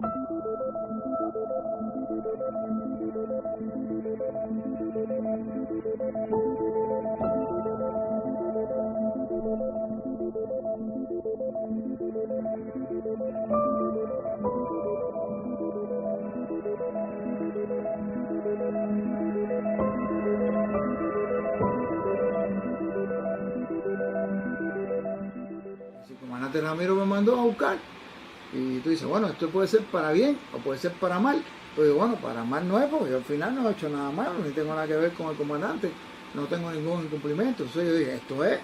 El comandante Ramiro me mandó a buscar y tú dices, bueno, esto puede ser para bien o puede ser para mal. Pues bueno, para mal no es, porque yo al final no he hecho nada malo, ni tengo nada que ver con el comandante, no tengo ningún incumplimiento. Entonces yo dije, esto es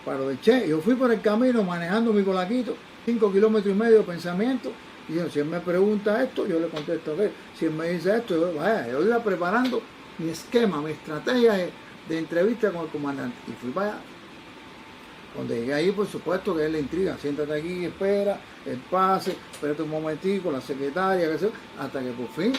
para lo de Che. Yo fui por el camino manejando mi colaquito, 5,5 kilómetros de pensamiento, y yo, si él me pregunta esto, yo le contesto aquello. Si él me dice esto, yo iba preparando mi esquema, mi estrategia de entrevista con el comandante. Y fui para allá. Cuando llegué ahí, por supuesto que es la intriga, siéntate aquí, espera, el pase, espérate un momentico, la secretaria, qué sé yo, hasta que por fin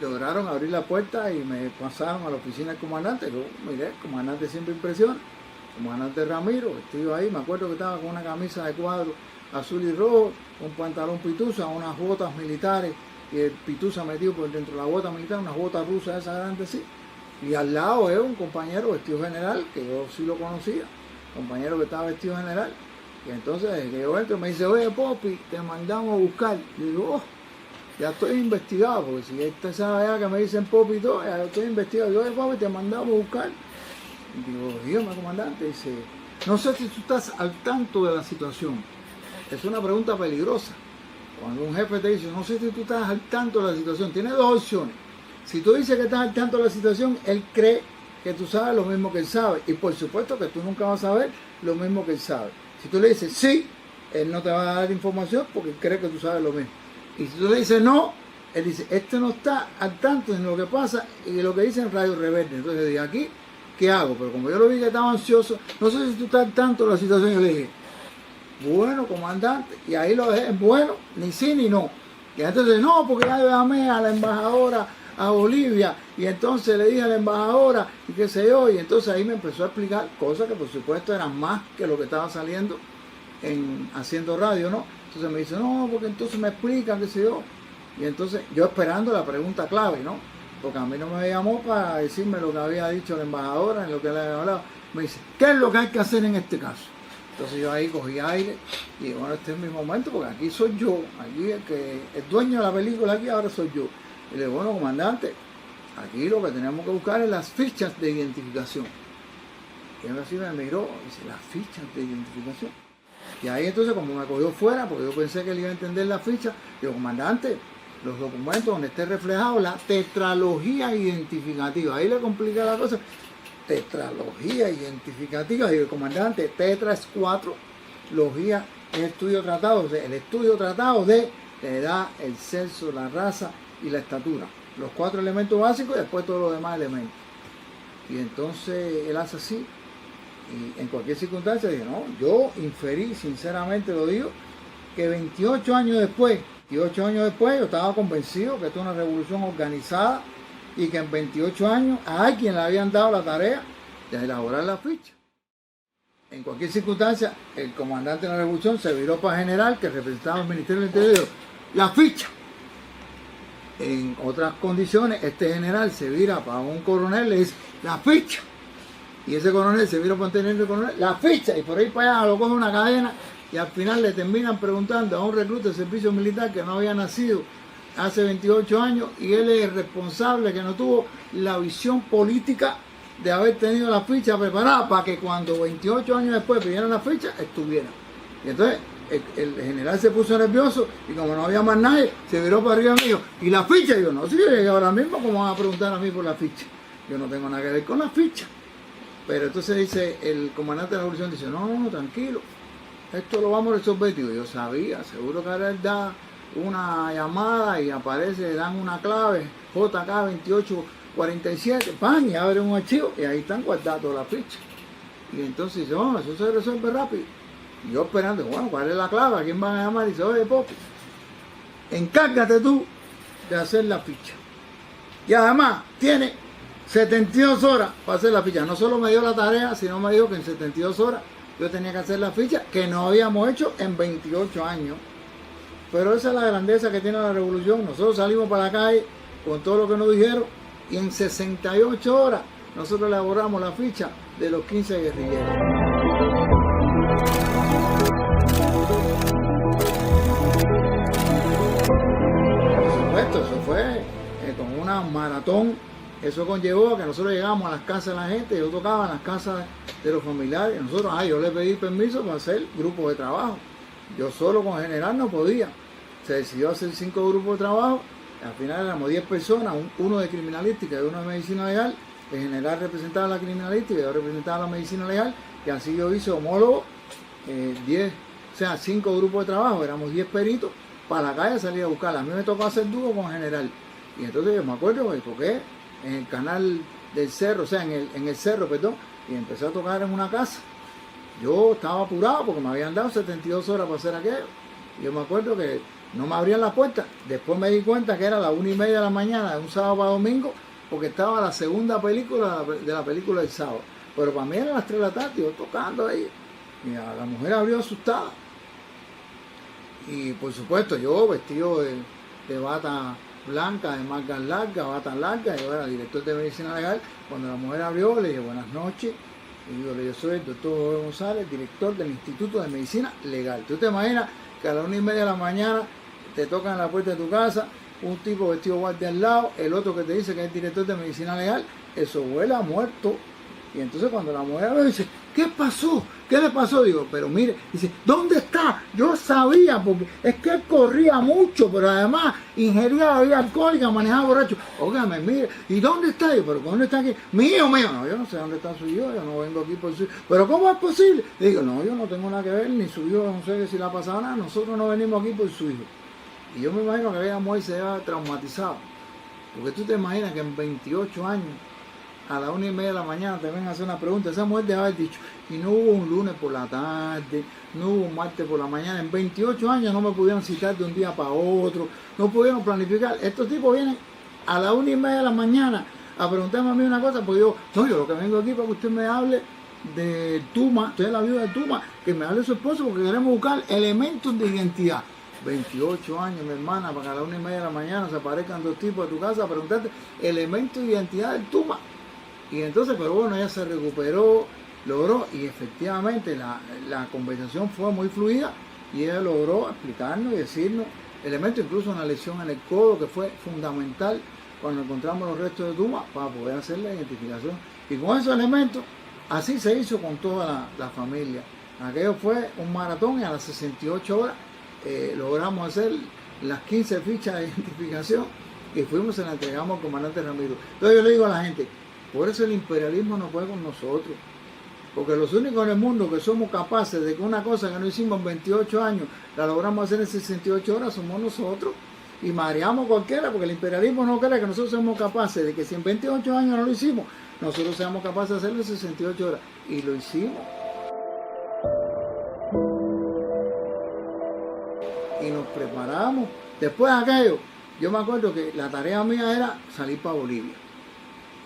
lograron abrir la puerta y me pasaron a la oficina del comandante. Yo miré, el comandante siempre impresiona, el comandante Ramiro, vestido ahí, me acuerdo que estaba con una camisa de cuadro azul y rojo, un pantalón pitusa, unas botas militares, y el pitusa metido por dentro de la bota militar, unas botas rusas esas grandes así, y al lado es un compañero vestido general, que yo sí lo conocía, compañero que estaba vestido general, y entonces que yo entro me dice, oye Popi, te mandamos a buscar. Y digo, oh, ya estoy investigado, porque si este sabe ya que me dicen Popi y todo, ya yo estoy investigado. Yo, oye Popi, te mandamos a buscar. Y digo, dígame comandante, dice, no sé si tú estás al tanto de la situación. Es una pregunta peligrosa. Cuando un jefe te dice, no sé si tú estás al tanto de la situación, tiene dos opciones. Si tú dices que estás al tanto de la situación, él cree que tú sabes lo mismo que él sabe, y por supuesto que tú nunca vas a saber lo mismo que él sabe. Si tú le dices sí, él no te va a dar información porque él cree que tú sabes lo mismo. Y si tú le dices no, él dice, este no está al tanto de lo que pasa y de lo que dice en Radio Rebelde. Entonces dije, aquí, ¿qué hago? Pero como yo lo vi que estaba ansioso, no sé si tú estás al tanto de la situación, yo le dije, bueno, comandante, y ahí lo dejé, bueno, ni sí ni no. Y entonces, no, porque ya llamé a la embajadora a Bolivia, y entonces le dije a la embajadora, y qué sé yo, y entonces ahí me empezó a explicar cosas que por supuesto eran más que lo que estaba saliendo haciendo radio, ¿no? Entonces me dice, no, porque entonces me explican, qué sé yo, y entonces yo esperando la pregunta clave, ¿no? Porque a mí no me llamó para decirme lo que había dicho la embajadora, en lo que le había hablado. Me dice, ¿qué es lo que hay que hacer en este caso? Entonces yo ahí cogí aire y digo, bueno, este es mi momento, porque aquí soy yo, aquí el dueño de la película aquí ahora soy yo. Y le digo, bueno, comandante, aquí lo que tenemos que buscar es las fichas de identificación. Y él así me miró y dice, las fichas de identificación. Y ahí entonces, como me cogió fuera, porque yo pensé que él iba a entender las fichas, digo, comandante, los documentos donde esté reflejado la tetralogía identificativa. Ahí le complica la cosa. Tetralogía identificativa. Digo, comandante, tetra es 4, logía es estudio tratado, o sea, el estudio tratado de la edad, el sexo, la raza y la estatura. Los 4 elementos básicos y después todos los demás elementos. Y entonces él hace así. Y en cualquier circunstancia dije, no, yo inferí, sinceramente lo digo, que 28 años después yo estaba convencido que esto es una revolución organizada y que en 28 años a alguien le habían dado la tarea de elaborar la ficha. En cualquier circunstancia, el comandante de la revolución se viró para general, que representaba el Ministerio del Interior, la ficha. En otras condiciones, este general se vira para un coronel, le dice, la ficha. Y ese coronel se vira para un teniente coronel, la ficha. Y por ahí para allá lo coge una cadena y al final le terminan preguntando a un recluta de servicio militar que no había nacido hace 28 años y él es el responsable que no tuvo la visión política de haber tenido la ficha preparada para que cuando 28 años después pidieran la ficha, estuviera. Y entonces el general se puso nervioso y como no había más nadie, se viró para arriba mío. ¿Y la ficha? Y yo, no, si yo llegué ahora mismo, ¿cómo van a preguntar a mí por la ficha? Yo no tengo nada que ver con la ficha. Pero entonces dice, el comandante de la revolución dice, no, tranquilo, esto lo vamos a resolver. Digo, yo sabía, seguro que ahora él da una llamada y aparece, dan una clave, JK 2847, pan, y abre un archivo y ahí están guardadas todas las fichas. Y entonces dice, oh, eso se resuelve rápido. Y yo esperando, bueno, ¿cuál es la clave? ¿A quién van a llamar? Y dice, oye, Popi, encárgate tú de hacer la ficha. Y además, tiene 72 horas para hacer la ficha. No solo me dio la tarea, sino me dijo que en 72 horas yo tenía que hacer la ficha que no habíamos hecho en 28 años. Pero esa es la grandeza que tiene la revolución. Nosotros salimos para la calle con todo lo que nos dijeron y en 68 horas nosotros elaboramos la ficha de los 15 guerrilleros. Por supuesto, eso fue con una maratón. Eso conllevó a que nosotros llegamos a las casas de la gente, yo tocaba en las casas de los familiares. Nosotros, yo le pedí permiso para hacer grupos de trabajo. Yo solo con general no podía. Se decidió hacer 5 grupos de trabajo. Al final éramos 10 personas, uno de criminalística y uno de medicina legal. El general representaba la criminalística y yo representaba la medicina legal. Y así yo hice homólogo, 5 grupos de trabajo, éramos 10 peritos. Para la calle salía a buscar. A mí me tocó hacer dúo con general. Y entonces yo me acuerdo que toqué en el canal del cerro, en el cerro, perdón, y empecé a tocar en una casa. Yo estaba apurado porque me habían dado 72 horas para hacer aquello. Y yo me acuerdo que no me abrían la puerta. Después me di cuenta que era las 1:30 de la mañana, de un sábado para domingo, porque estaba la segunda película de la película del sábado. Pero para mí eran las 3 de la tarde, yo tocando ahí. Y la mujer abrió asustada. Y por supuesto yo vestido de bata blanca, de mangas largas, bata larga, yo era director de medicina legal. Cuando la mujer abrió, le dije buenas noches. Y digo, yo soy el doctor Jorge González, director del Instituto de Medicina Legal. ¿Tú te imaginas que a las 1:30 de la mañana te tocan la puerta de tu casa, un tipo vestido guardia al lado, el otro que te dice que es director de Medicina Legal? Eso huele a muerto. Y entonces cuando la mujer abrió, dice, ¿qué pasó? ¿Qué le pasó? Digo, pero mire, dice, ¿dónde está? Yo sabía, porque es que él corría mucho, pero además ingería bebida alcohólica, manejaba borracho. Óigame, mire, ¿y dónde está? Digo, ¿pero dónde está aquí? Mío. No, yo no sé dónde está su hijo, yo no vengo aquí por su hijo. ¿Pero cómo es posible? Digo, no, yo no tengo nada que ver, ni su hijo, no sé si le ha pasado nada, nosotros no venimos aquí por su hijo. Y yo me imagino que aquella mujer se había traumatizado, porque tú te imaginas que en 28 años, a las 1:30 de la mañana te ven a hacer una pregunta. Esa mujer debe haber dicho, y no hubo un lunes por la tarde, no hubo un martes por la mañana. En 28 años no me pudieron citar de un día para otro, no pudieron planificar. Estos tipos vienen a las 1:30 de la mañana a preguntarme a mí una cosa, pues yo lo que vengo aquí para que usted me hable de Tuma, usted es la viuda de Tuma, que me hable de su esposo porque queremos buscar elementos de identidad. 28 años, mi hermana, para que a las 1:30 de la mañana se aparezcan 2 tipos a tu casa a preguntarte elementos de identidad del Tuma. Y entonces, pero bueno, ella se recuperó, logró, y efectivamente la conversación fue muy fluida y ella logró explicarnos y decirnos elementos, incluso una lesión en el codo que fue fundamental cuando encontramos los restos de Tuma para poder hacer la identificación. Y con esos elementos, así se hizo con toda la familia. Aquello fue un maratón y a las 68 horas logramos hacer las 15 fichas de identificación y fuimos y la entregamos al comandante Ramiro. Entonces yo le digo a la gente, por eso el imperialismo no puede con nosotros, porque los únicos en el mundo que somos capaces de que una cosa que no hicimos en 28 años la logramos hacer en 68 horas somos nosotros, y mareamos cualquiera, porque el imperialismo no cree que nosotros somos capaces de que si en 28 años no lo hicimos, nosotros seamos capaces de hacerlo en 68 horas, y lo hicimos. Y nos preparamos. Después de aquello, yo me acuerdo que la tarea mía era salir para Bolivia.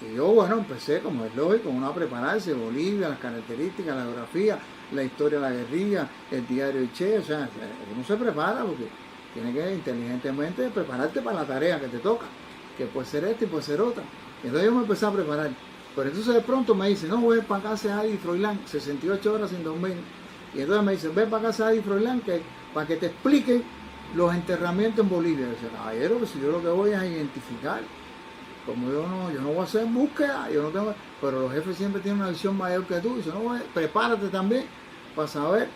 Y yo, bueno, empecé, como es lógico, uno a prepararse, Bolivia, las características, la geografía, la historia de la guerrilla, el diario El Che, o sea, uno se prepara porque tiene que inteligentemente prepararte para la tarea que te toca, que puede ser esta y puede ser otra. Y entonces yo me empecé a preparar. Pero entonces de pronto me dice, no, voy para casa de Adi Froilán, 68 horas sin dormir. Y entonces me dice, ve para casa de Adi Froilán para que te expliquen los enterramientos en Bolivia. Y yo decía, caballero, que si yo lo que voy es a identificar. Como yo no voy a hacer búsqueda, yo no tengo, pero los jefes siempre tienen una visión mayor que tú. Y yo no, prepárate también para saber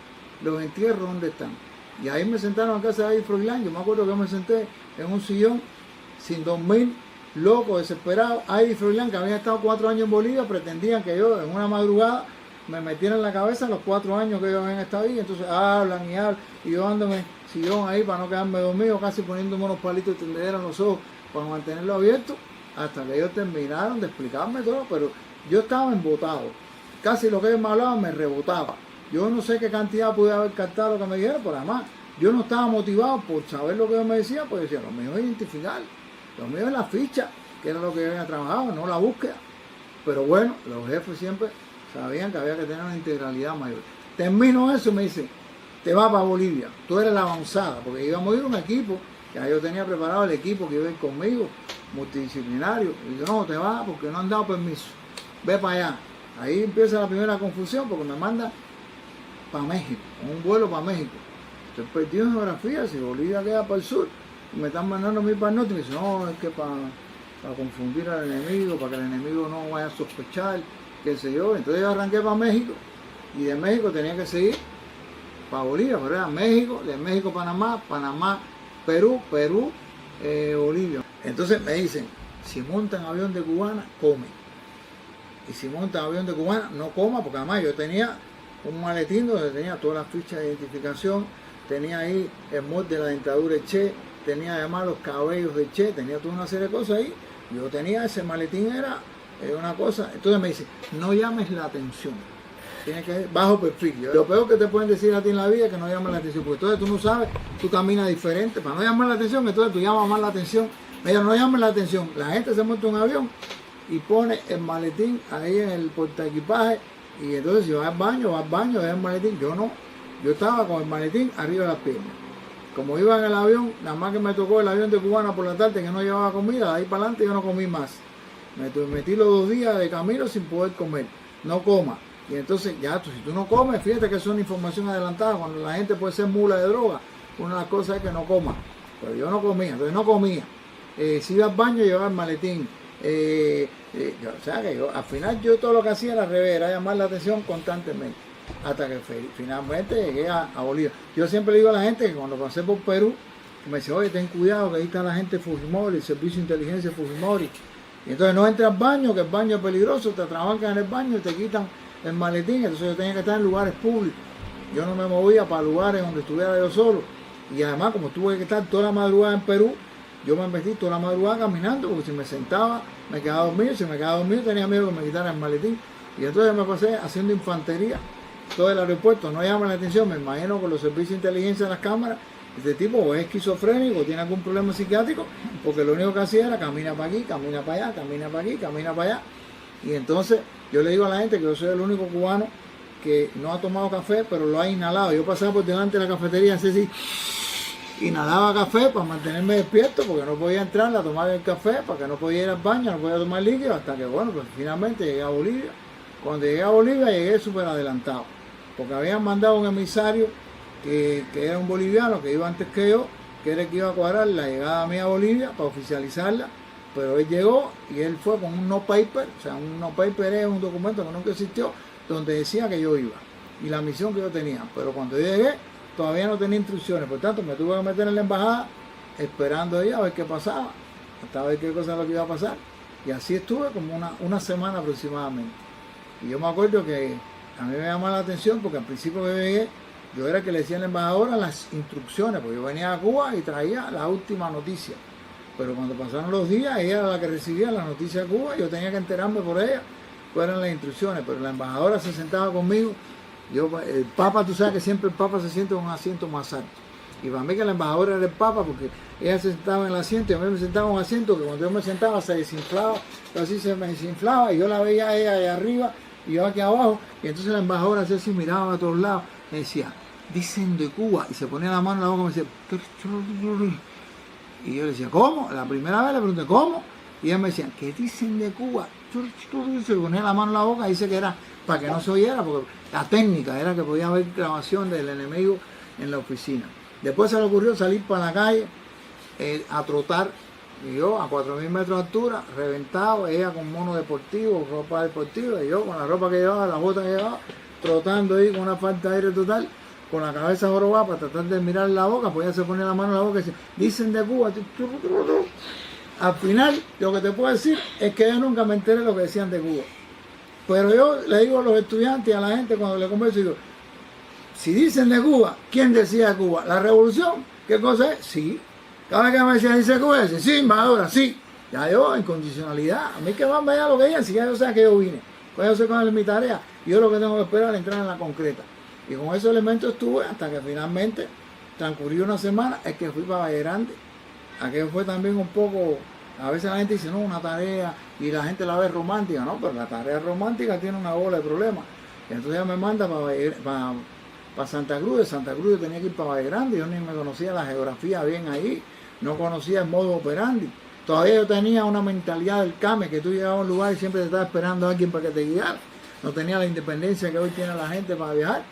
los entierros dónde están. Y ahí me sentaron en casa de Adi Froilán. Yo me acuerdo que me senté en un sillón sin dormir, loco, desesperado. Adi Froilán, que había estado 4 años en Bolivia, pretendían que yo en una madrugada me metiera en la cabeza los 4 años que ellos habían estado ahí. Entonces hablan y hablan, y yo dándome sillón ahí para no quedarme dormido, casi poniéndome unos palitos de tendedera en los ojos para mantenerlo abierto, hasta que ellos terminaron de explicarme todo. Pero yo estaba embotado, casi lo que ellos me hablaban me rebotaba. Yo no sé qué cantidad pude haber captado lo que me dijeron, pero además yo no estaba motivado por saber lo que ellos me decían, porque decía, lo mío es identificar, lo mío es la ficha, que era lo que yo había trabajado, no la búsqueda. Pero bueno, los jefes siempre sabían que había que tener una integralidad mayor. Termino eso y me dicen, te vas para Bolivia, tú eres la avanzada, porque íbamos a ir a un equipo, ya yo tenía preparado el equipo que iba a ir conmigo, multidisciplinario, y yo no, te vas porque no han dado permiso, ve para allá. Ahí empieza la primera confusión porque me manda para México, un vuelo para México. Estoy perdido en geografía, si Bolivia queda para el sur, y me están mandando a mí para el norte, y me dicen, no, es que para confundir al enemigo, para que el enemigo no vaya a sospechar, qué sé yo. Entonces yo arranqué para México, y de México tenía que seguir para Bolivia, pero era México, de México Panamá, Panamá, Perú, Perú, Bolivia. Entonces me dicen, si montan avión de Cubana, come. Y si montan avión de Cubana, no coma, porque además yo tenía un maletín donde tenía todas las fichas de identificación, tenía ahí el molde de la dentadura de Che, tenía además los cabellos de Che, tenía toda una serie de cosas ahí. Yo tenía ese maletín, era una cosa. Entonces me dice, no llames la atención, tienes que ir bajo perfil. Lo peor que te pueden decir a ti en la vida es que no llames la atención, porque entonces tú no sabes, tú caminas diferente, para no llamar la atención, entonces tú llamas más la atención. Mira, no llames la atención, la gente se monta en un avión y pone el maletín ahí en el portaequipaje, y entonces si vas al baño, ves el maletín. Yo no, yo estaba con el maletín arriba de las piernas. Como iba en el avión, nada más que me tocó el avión de Cubana por la tarde que no llevaba comida, de ahí para adelante yo no comí más. Me metí los 2 días de camino sin poder comer. No coma. Y entonces ya, si tú no comes, fíjate que es una información adelantada. Cuando la gente puede ser mula de droga, una de las cosas es que no coma. Pero yo no comía, entonces no comía. Si iba al baño, llevaba el maletín. O sea que yo, al final yo todo lo que hacía era al revés, era llamar la atención constantemente. Hasta que finalmente llegué a Bolivia. Yo siempre le digo a la gente que cuando pasé por Perú, me dice, oye, ten cuidado, que ahí está la gente Fujimori, el servicio de inteligencia Fujimori. Y entonces no entres al baño, que el baño es peligroso, te trabancan en el baño y te quitan el maletín. Entonces yo tenía que estar en lugares públicos. Yo no me movía para lugares donde estuviera yo solo. Y además, como tuve que estar toda la madrugada en Perú, yo me metí toda la madrugada caminando, porque si me sentaba, me quedaba dormido. Si me quedaba dormido, tenía miedo que me quitaran el maletín. Y entonces me pasé haciendo infantería todo el aeropuerto. No llama la atención, me imagino con los servicios de inteligencia de las cámaras, este tipo o es esquizofrénico o tiene algún problema psiquiátrico, porque lo único que hacía era camina para aquí, camina para allá, camina para aquí, camina para allá. Y entonces yo le digo a la gente que yo soy el único cubano que no ha tomado café, pero lo ha inhalado. Yo pasaba por delante de la cafetería, así, inhalaba café para mantenerme despierto, porque no podía entrar a tomar el café, para que no podía ir al baño, no podía tomar líquido, hasta que bueno, pues finalmente llegué a Bolivia. Cuando llegué a Bolivia llegué súper adelantado, porque habían mandado un emisario que era un boliviano que iba antes que yo, que era el que iba a cuadrar la llegada mía a Bolivia para oficializarla, pero él llegó y él fue con un no paper. O sea, un no paper es un documento que nunca existió, donde decía que yo iba y la misión que yo tenía, pero cuando yo llegué todavía no tenía instrucciones, por tanto me tuve que meter en la embajada esperando ahí a ver qué pasaba, hasta ver qué cosa era lo que iba a pasar, y así estuve como una semana aproximadamente. Y yo me acuerdo que a mí me llamaba la atención porque al principio que llegué, yo era el que le decía a la embajadora las instrucciones, porque yo venía a Cuba y traía la última noticia. Pero cuando pasaron los días, ella era la que recibía las noticias de Cuba y yo tenía que enterarme por ella cuáles eran las instrucciones. Pero la embajadora se sentaba conmigo. El Papa, tú sabes que siempre el Papa se sienta en un asiento más alto. Y para mí que la embajadora era el Papa, porque ella se sentaba en el asiento y a mí me sentaba en un asiento que cuando yo me sentaba se desinflaba, así se me desinflaba y yo la veía a ella allá arriba y yo aquí abajo. Y entonces la embajadora hacía así, miraba a todos lados, me decía, dicen de Cuba, y se ponía la mano en la boca y me decía, y yo le decía, ¿cómo? La primera vez le pregunté, ¿cómo? Y ella me decía, ¿qué dicen de Cuba? Se ponía la mano en la boca y dice que era para que no se oyera, porque la técnica era que podía haber grabación del enemigo en la oficina. Después se le ocurrió salir para la calle a trotar, y yo a 4.000 metros de altura, reventado, ella con mono deportivo, ropa deportiva, y yo con la ropa que llevaba, la bota que llevaba, trotando ahí con una falta de aire total, con la cabeza jorobada para tratar de mirar la boca, pues ella se ponía la mano en la boca y decía, dicen de Cuba. Al final, lo que te puedo decir es que yo nunca me enteré de lo que decían de Cuba. Pero yo le digo a los estudiantes y a la gente cuando le converso, digo, si dicen de Cuba, ¿quién decía de Cuba? ¿La revolución? ¿Qué cosa es? Sí. Cada vez que me decían, dice Cuba, dice, sí, embajadora, sí. Ya yo, en condicionalidad. A mí que más me da lo que digan, si ya yo sé que yo vine. Pues yo sé cuál es mi tarea. Y yo lo que tengo que esperar es entrar en la concreta. Y con esos elementos estuve hasta que finalmente transcurrió una semana, es que fui para Valle Grande. Aquello fue también un poco, a veces la gente dice, no, una tarea, y la gente la ve romántica, no, pero la tarea romántica tiene una bola de problemas. Y entonces ella me manda para Santa Cruz. De Santa Cruz yo tenía que ir para Valle Grande. Yo ni me conocía la geografía bien ahí. No conocía el modo operandi. Todavía yo tenía una mentalidad del CAME, que tú llegabas a un lugar y siempre te estaba esperando a alguien para que te guiara. No tenía la independencia que hoy tiene la gente para viajar.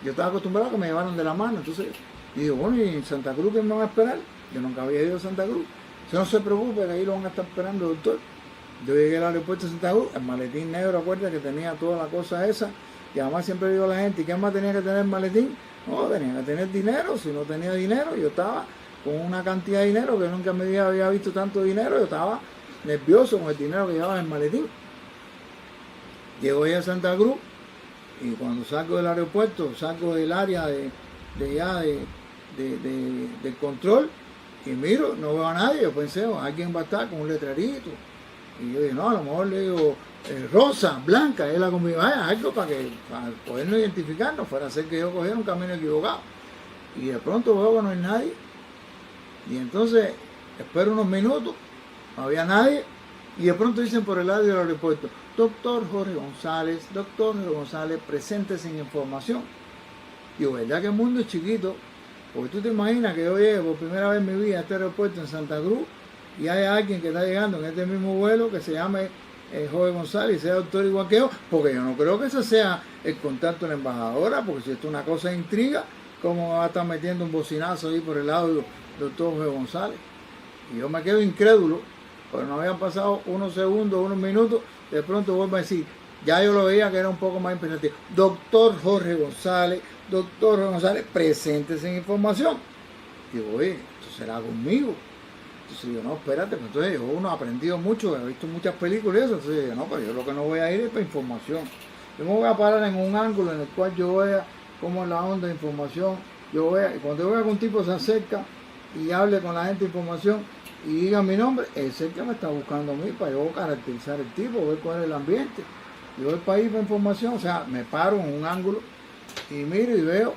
Yo estaba acostumbrado a que me llevaran de la mano. Entonces, y digo, bueno, ¿y en Santa Cruz quién me va a esperar? Yo nunca había ido a Santa Cruz. Si no se preocupe, que ahí lo van a estar esperando, doctor. Yo llegué al aeropuerto de Santa Cruz, el maletín negro, acuérdate que tenía toda la cosa esa. Y además siempre digo a la gente, ¿y qué más tenía que tener el maletín? No, tenía que tener dinero. Si no tenía dinero, yo estaba con una cantidad de dinero que nunca me había visto tanto dinero. Yo estaba nervioso con el dinero que llevaba en el maletín. Llego ahí a Santa Cruz y cuando salgo del aeropuerto, salgo del área del control y miro, no veo a nadie. Yo pensé, alguien va a estar con un letrerito. Y yo dije, no, a lo mejor le digo, rosa, blanca, es la conmigo, algo para podernos identificarnos, fuera a ser que yo cogiera un camino equivocado. Y de pronto veo que no hay nadie. Y entonces espero unos minutos, no había nadie. Y de pronto dicen por el lado del aeropuerto, doctor Jorge González, presente sin información. Digo, ¿verdad que el mundo es chiquito? Porque tú te imaginas que yo llegue por primera vez en mi vida a este aeropuerto en Santa Cruz y hay alguien que está llegando en este mismo vuelo que se llame Jorge González y sea doctor igual que yo, porque yo no creo que ese sea el contacto de la embajadora, porque si esto es una cosa de intriga, ¿cómo va a estar metiendo un bocinazo ahí por el lado del doctor Jorge González? Y yo me quedo incrédulo, pero no habían pasado unos segundos, unos minutos, de pronto vuelvo a decir, ya yo lo veía que era un poco más imperativo, doctor Jorge González, presente sin información. Digo, oye, esto será conmigo. Entonces yo, no, espérate, pues entonces yo, uno ha aprendido mucho, he visto muchas películas y eso, entonces yo, no, pero yo lo que no voy a ir es para información. Yo me voy a parar en un ángulo en el cual yo vea cómo es la onda de información, yo vea, y cuando yo vea que un tipo se acerca y hable con la gente de información y diga mi nombre, es el que me está buscando a mí para yo caracterizar el tipo, ver cuál es el ambiente. Yo voy para ir para información, o sea, me paro en un ángulo y miro y veo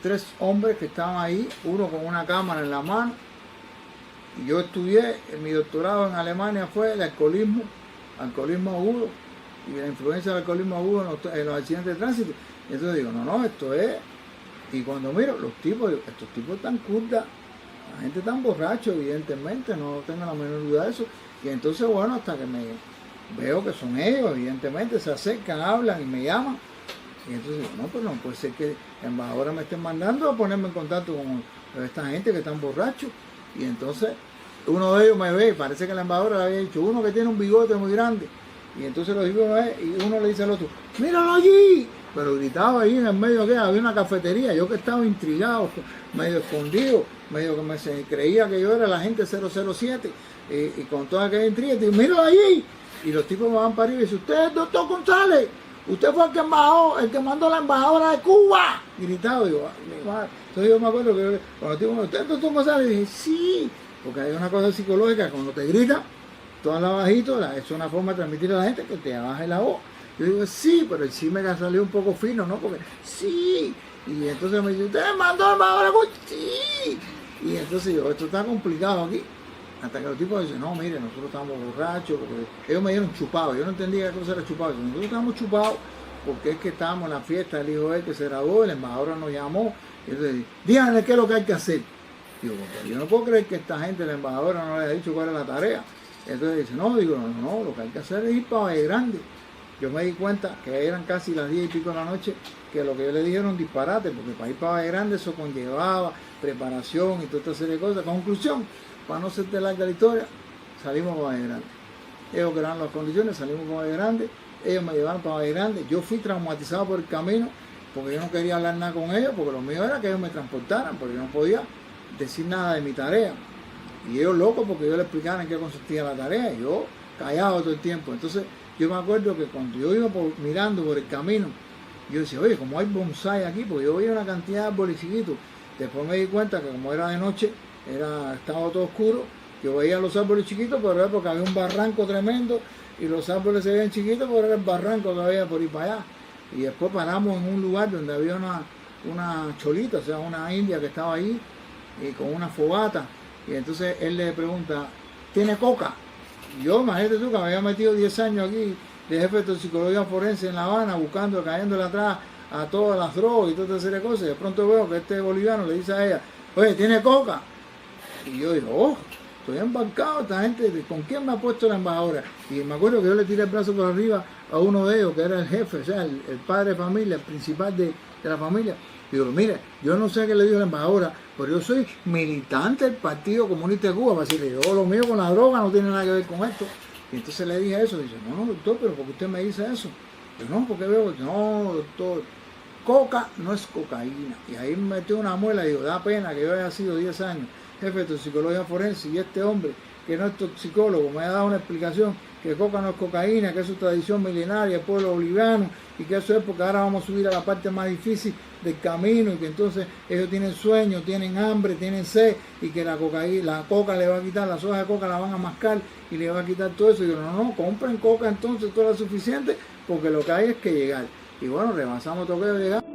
3 hombres que estaban ahí, uno con una cámara en la mano. Y yo estudié, mi doctorado en Alemania fue el alcoholismo agudo y la influencia del alcoholismo agudo en los accidentes de tránsito. Y entonces digo, no, esto es. Y cuando miro, estos tipos están curdas, la gente tan borracho, evidentemente, no tengo la menor duda de eso. Y entonces, bueno, hasta que me veo que son ellos, evidentemente, se acercan, hablan y me llaman. Y entonces digo, no, pues no puede ser que la embajadora me estén mandando a ponerme en contacto con esta gente que están borrachos. Y entonces uno de ellos me ve, parece que la embajadora le había dicho, uno que tiene un bigote muy grande. Y entonces lo digo, y uno le dice al otro, míralo allí. Pero gritaba ahí en el medio que había una cafetería. Yo que estaba intrigado, medio escondido, medio que se creía que yo era la gente 007. Y con toda aquella intriga, digo, míralo allí. Y los tipos me van para arriba y dicen, usted es el doctor González. Usted fue el que mandó la embajadora de Cuba. Gritado, digo, mi madre. Entonces yo me acuerdo que cuando digo, ¿usted es el doctor González? Dije, sí, porque hay una cosa psicológica, cuando te gritan, tú hablas bajito, es una forma de transmitir a la gente que te baje la voz. Yo digo, sí, pero el sí me salió un poco fino, ¿no? Porque, sí. Y entonces me dice, ¿usted mandó la embajadora de Cuba? Sí. Y entonces yo, esto está complicado aquí. Hasta que los tipos dicen, no, mire, nosotros estamos borrachos, porque ellos me dieron chupado, yo no entendía qué cosa era chupado, nosotros estamos chupados porque es que estábamos en la fiesta del hijo de él que se graduó, la embajadora nos llamó, y entonces, díganle qué es lo que hay que hacer. Digo, yo no puedo creer que esta gente, la embajadora, no le haya dicho cuál era la tarea. Entonces dice, no, digo, no, lo que hay que hacer es ir para Valle Grande. Yo me di cuenta que eran casi las 10 y pico de la noche, que lo que yo le dije era un disparate, porque para ir para Valle Grande eso conllevaba preparación y toda esta serie de cosas. Conclusión, para no ser de larga la historia, salimos para Valle Grande. Ellos crearon las condiciones, salimos para Valle Grande, ellos me llevaron para Valle Grande. Yo fui traumatizado por el camino, porque yo no quería hablar nada con ellos, porque lo mío era que ellos me transportaran, porque yo no podía decir nada de mi tarea. Y ellos locos porque yo les explicaba en qué consistía la tarea, y yo callado todo el tiempo. Entonces yo me acuerdo que cuando yo iba mirando por el camino, yo decía, oye, como hay bonsai aquí, porque yo veía una cantidad de árboles chiquitos. Después me di cuenta que como era de noche, estaba todo oscuro, yo veía los árboles chiquitos, pero era porque había un barranco tremendo, y los árboles se veían chiquitos, pero era el barranco que había por ir para allá. Y después paramos en un lugar donde había una cholita, o sea, una india que estaba ahí, con una fogata. Y entonces él le pregunta, ¿tiene coca? Y yo, imagínate tú, que me había metido 10 años aquí de jefe de toxicología forense en La Habana, cayéndole atrás a todas las drogas y toda esa serie de cosas. Y de pronto veo que este boliviano le dice a ella, oye, ¿tiene coca? Y yo digo, oh, estoy embarcado, esta gente, ¿con quién me ha puesto la embajadora? Y me acuerdo que yo le tiré el brazo por arriba a uno de ellos, que era el jefe, o sea, el padre de familia, el principal de la familia. Y digo, mire, yo no sé qué le dijo la embajadora, pero yo soy militante del Partido Comunista de Cuba, para decirle, yo lo mío con la droga no tiene nada que ver con esto. Y entonces le dije eso, y dice, no, doctor, pero ¿por qué usted me dice eso? Yo, no, porque veo, no, doctor, coca no es cocaína. Y ahí me metió una muela y digo, da pena que yo haya sido 10 años jefe de toxicología forense y este hombre, que no es toxicólogo, me ha dado una explicación que coca no es cocaína, que es su tradición milenaria, el pueblo boliviano, y que eso es porque ahora vamos a subir a la parte más difícil del camino, y que entonces ellos tienen sueño, tienen hambre, tienen sed, y que la coca le va a quitar, las hojas de coca la van a mascar y le va a quitar todo eso. Y yo, no, compren coca entonces, toda la suficiente, porque lo que hay es que llegar. Y bueno, rebasamos toque de llegar.